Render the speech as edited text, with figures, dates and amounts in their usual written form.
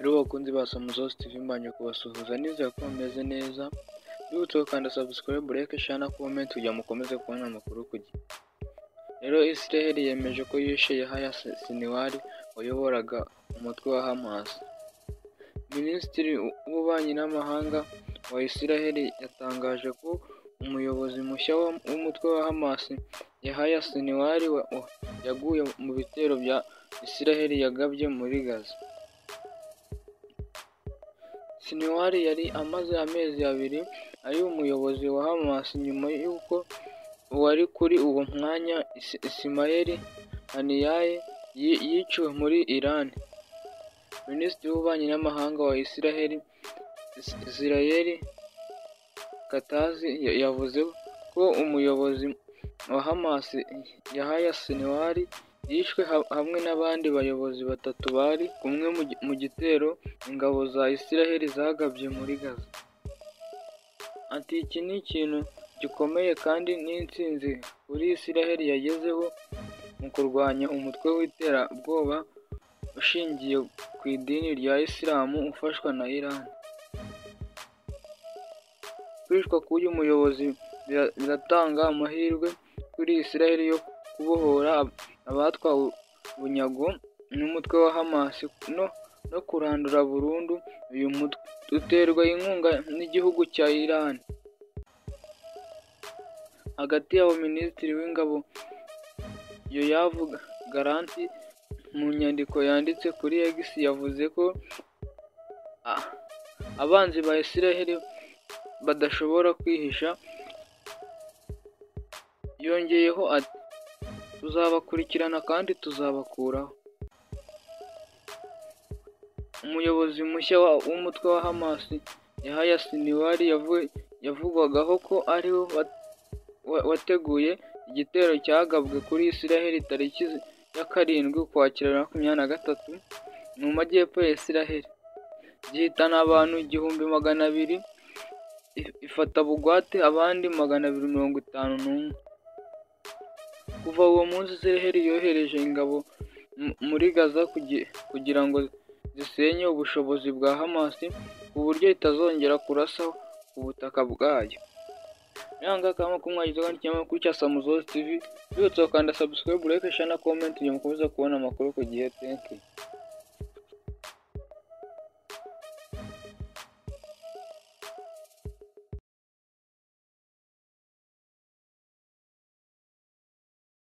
Rero bakunzi ba Samuzozi TV mbanje kubasuhuza nizera ko mumeze neza. Bibutse gukanda subscribe, like, share na comment kugira mukomeze kubona amakuru ku gihe. Rero Israel yemeje ko yishe Yahya Sinwar wayoboraga umutwe wa Hamas. Minisitiri w'ububanyi n'amahanga wa Israel yatangaje ko umuyobozi mushya w'umutwe wa Hamas Yahya Sinwar yaguye mu bitero bya Israel yagabye muri Gaza. Sinwar yari amaze amezi abiri ari umuyobozi wa Hamas nyuma y'uko wari kuri uwo mwanya Ismail Haniyeh yiciwe muri Iran. Minisitiri w'ububanyi n'amahanga wa Israel Katz yavuze ko umuyobozi wa Hamas Yahya Sinwar yishwe hamwe n'abandi bayobozi batatu bari kumwe mu gitero ingabo za Israel zagabye muri Gaza. Ati iki ni ikintu gikomeye kandi n'intsinzi kuri Israel yagezeho mu kurwanya umutwe w'iterabwoba ushingiye ku idini rya Isilamu ufashwa na Iran. Kwishwa k'uyu muyobozi biratanga amahirwe kuri Israel yo kubohora abatwawe bunyago n'umutwe wa Hamas no kurandura burundu uyu mutwe. Uterwa inkunga n'igihugu cya Iran. Hagati y'abo Minisitiri w'Ingabo Yoav Gallant mu nyandiko yanditse kuri X yavuze ko abanzi ba Israel badashobora kwihisha. Yongeyeho ati tuzabakurikirana kandi tuzabakuraho. Umuyobozi mushya w'umutwe wa Hamas Yahya Sinwar yavugwagaho ko ariwe wateguye igitero cyagabwe kuri Israel tariki ya 7 Ukwakira 2023 mu majyepfo ya Israel, gihitana abantu 200,000, ifata bugwate abandi 251. Kuva uwo munsi Israel yohereje ingabo muri Gaza kugira ngo zisenye ubushobozi bwa Hamas ku buryo itazongera kurasa ku butaka bwayo. Nanga kama kumwagiza kandi kinyamakuru cya Samuzozi TV, bibutse gukanda subscribe, like, share na comment kugira mukomeze kubona amakuru ku gihe. Thank you.